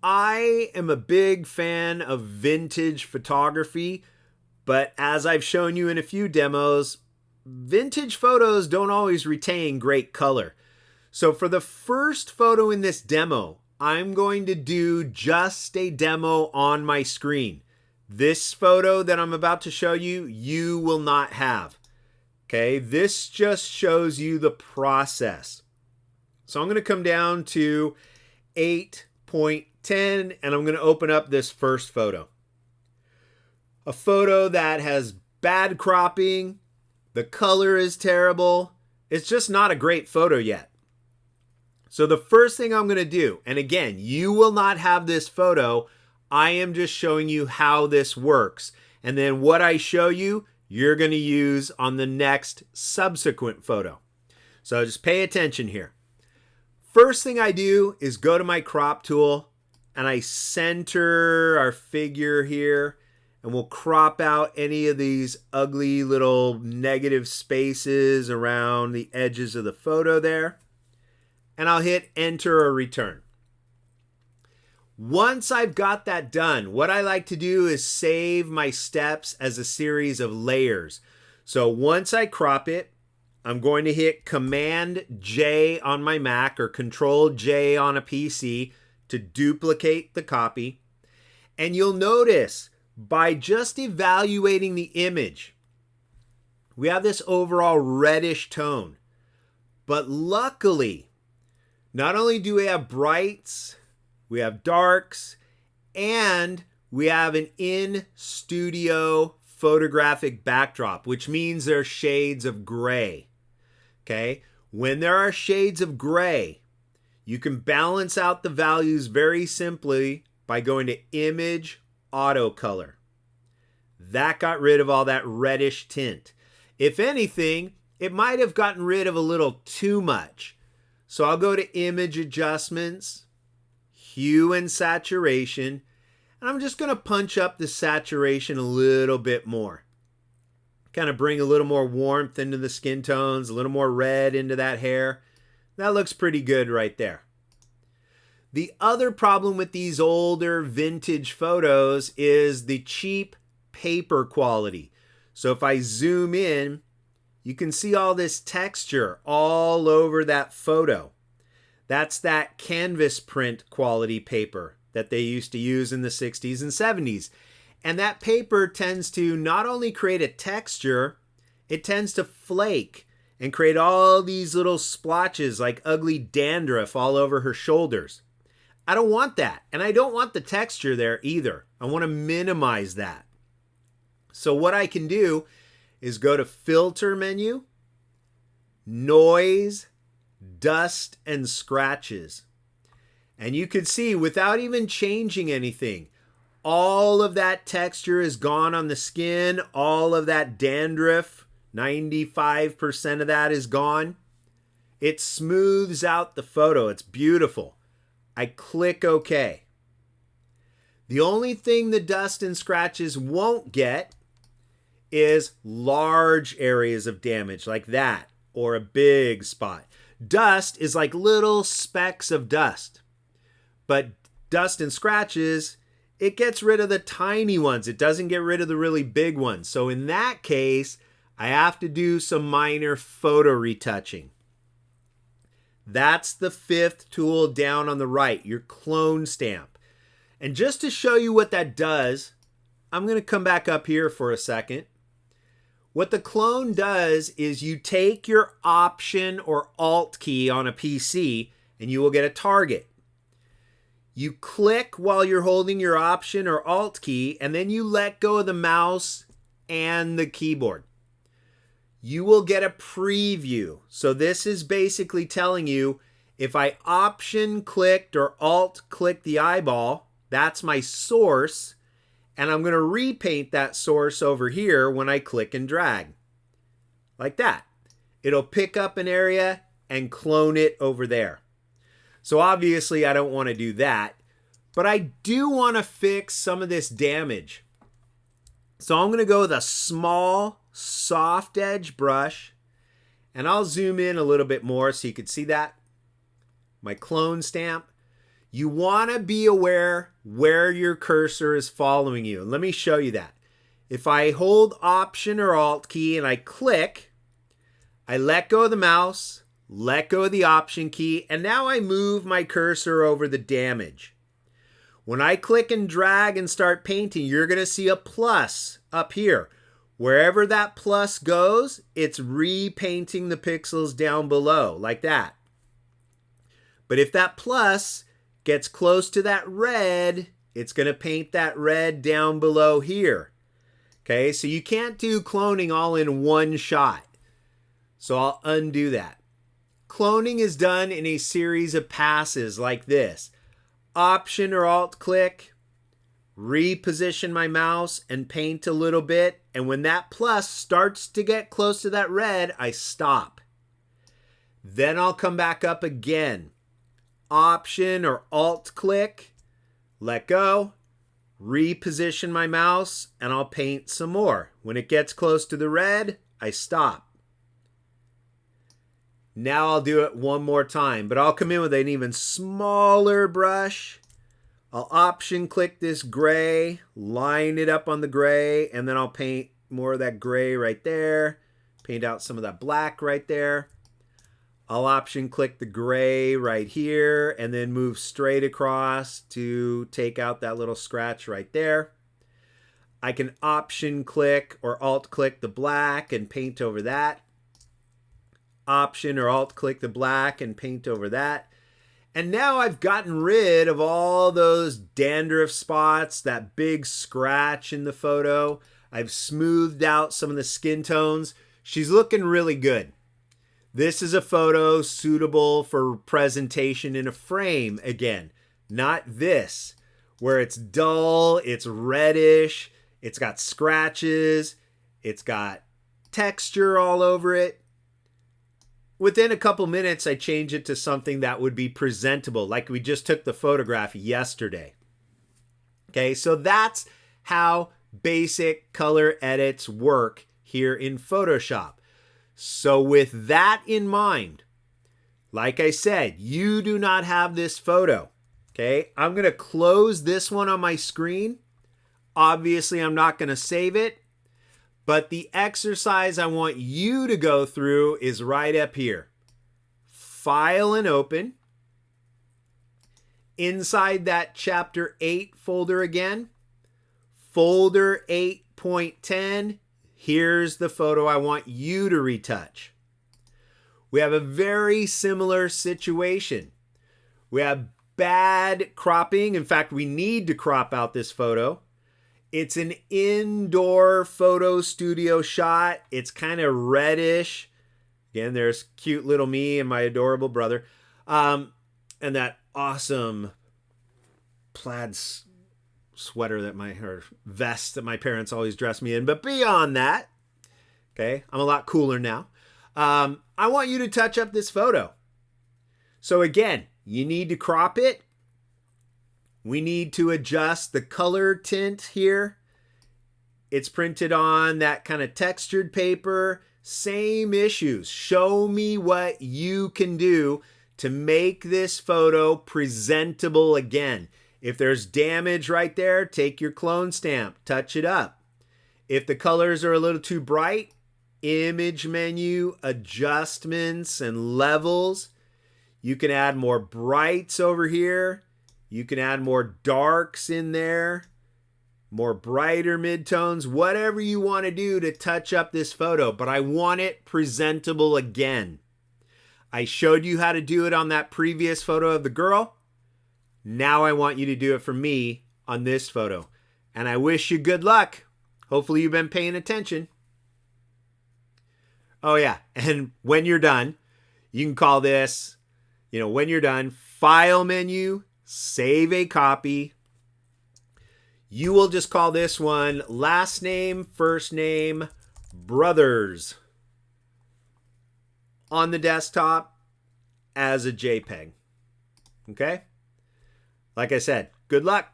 I am a big fan of vintage photography, but as I've shown you in a few demos, vintage photos don't always retain great color. So for the first photo in this demo, I'm going to do just a demo on my screen. This photo that I'm about to show you, you will not have. Okay, this just shows you the process. So I'm going to come down to 8.10 and I'm going to open up this first photo. A photo that has bad cropping, the color is terrible. It's just not a great photo yet. So the first thing I'm going to do, and again, you will not have this photo. I am just showing you how this works. And then what I show you, you're going to use on the next subsequent photo. So just pay attention here. First thing I do is go to my crop tool and I center our figure here, and we'll crop out any of these ugly little negative spaces around the edges of the photo there. And I'll hit enter or return. Once I've got that done, what I like to do is save my steps as a series of layers. So once I crop it, I'm going to hit Command J on my Mac or Control J on a PC to duplicate the copy. And you'll notice by just evaluating the image, we have this overall reddish tone. But luckily, not only do we have brights, we have darks, and we have an in-studio photographic backdrop, which means there are shades of gray. Okay? When there are shades of gray, you can balance out the values very simply by going to Image Auto Color. That got rid of all that reddish tint. If anything, it might have gotten rid of a little too much. So I'll go to Image Adjustments, Hue and Saturation, and I'm just going to punch up the saturation a little bit more. Kind of bring a little more warmth into the skin tones, a little more red into that hair. That looks pretty good right there. The other problem with these older vintage photos is the cheap paper quality. So if I zoom in, you can see all this texture all over that photo. That's that canvas print quality paper that they used to use in the 60s and 70s. And that paper tends to not only create a texture, it tends to flake and create all these little splotches like ugly dandruff all over her shoulders. I don't want that. And I don't want the texture there either. I want to minimize that. So what I can do is go to Filter menu, Noise, Dust and Scratches. And you can see without even changing anything, all of that texture is gone on the skin. All of that dandruff, 95% of that is gone. It smooths out the photo. It's beautiful. I click OK. The only thing the dust and scratches won't get is large areas of damage like that or a big spot. Dust is like little specks of dust. But dust and scratches, it gets rid of the tiny ones. It doesn't get rid of the really big ones. So in that case, I have to do some minor photo retouching. That's the fifth tool down on the right, your clone stamp. And just to show you what that does, I'm going to come back up here for a second. What the clone does is you take your Option or Alt key on a PC and you will get a target. You click while you're holding your Option or Alt key and then you let go of the mouse and the keyboard. You will get a preview. So this is basically telling you if I Option clicked or Alt clicked the eyeball, that's my source. And I'm going to repaint that source over here when I click and drag. Like that. It'll pick up an area and clone it over there. So obviously I don't want to do that. But I do want to fix some of this damage. So I'm going to go with a small, soft edge brush. And I'll zoom in a little bit more so you can see that. My clone stamp. You want to be aware where your cursor is following you. And let me show you that. If I hold Option or Alt key and I click, I let go of the mouse, let go of the Option key, and now I move my cursor over the damage. When I click and drag and start painting, you're going to see a plus up here. Wherever that plus goes, it's repainting the pixels down below, like that. But if that plus gets close to that red, it's going to paint that red down below here. Okay, so you can't do cloning all in one shot. So I'll undo that. Cloning is done in a series of passes like this. Option or Alt click, reposition my mouse and paint a little bit. And when that plus starts to get close to that red, I stop. Then I'll come back up again. Option or Alt click, let go, reposition my mouse, and I'll paint some more. When it gets close to the red, I stop. Now I'll do it one more time, but I'll come in with an even smaller brush. I'll Option click this gray, line it up on the gray, and then I'll paint more of that gray right there. Paint out some of that black right there. I'll Option click the gray right here and then move straight across to take out that little scratch right there. I can Option click or Alt click the black and paint over that. Option or Alt click the black and paint over that. And now I've gotten rid of all those dandruff spots, that big scratch in the photo. I've smoothed out some of the skin tones. She's looking really good. This is a photo suitable for presentation in a frame again, not this, where it's dull, it's reddish, it's got scratches, it's got texture all over it. Within a couple minutes, I change it to something that would be presentable, like we just took the photograph yesterday. Okay, so that's how basic color edits work here in Photoshop. So with that in mind, like I said, you do not have this photo. Okay, I'm going to close this one on my screen. Obviously, I'm not going to save it. But the exercise I want you to go through is right up here. File and open. Inside that Chapter 8 folder again, folder 8.10, here's the photo I want you to retouch. We have a very similar situation. We have bad cropping. In fact, we need to crop out this photo. It's an indoor photo studio shot. It's kind of reddish. Again, there's cute little me and my adorable brother. And that awesome plaid sweater or vest that my parents always dressed me in. But beyond that, okay, I'm a lot cooler now. I want you to touch up this photo. So again, you need to crop it. We need to adjust the color tint here. It's printed on that kind of textured paper. Same issues. Show me what you can do to make this photo presentable again. If there's damage right there, take your clone stamp, touch it up. If the colors are a little too bright, image menu, adjustments, and levels. You can add more brights over here. You can add more darks in there, more brighter midtones, whatever you want to do to touch up this photo, but I want it presentable again. I showed you how to do it on that previous photo of the girl. Now I want you to do it for me on this photo. And I wish you good luck. Hopefully you've been paying attention. Oh yeah, and when you're done, you can call this, when you're done, File menu, Save a copy. You will just call this one last name, first name, brothers on the desktop as a JPEG. Okay? Like I said, good luck.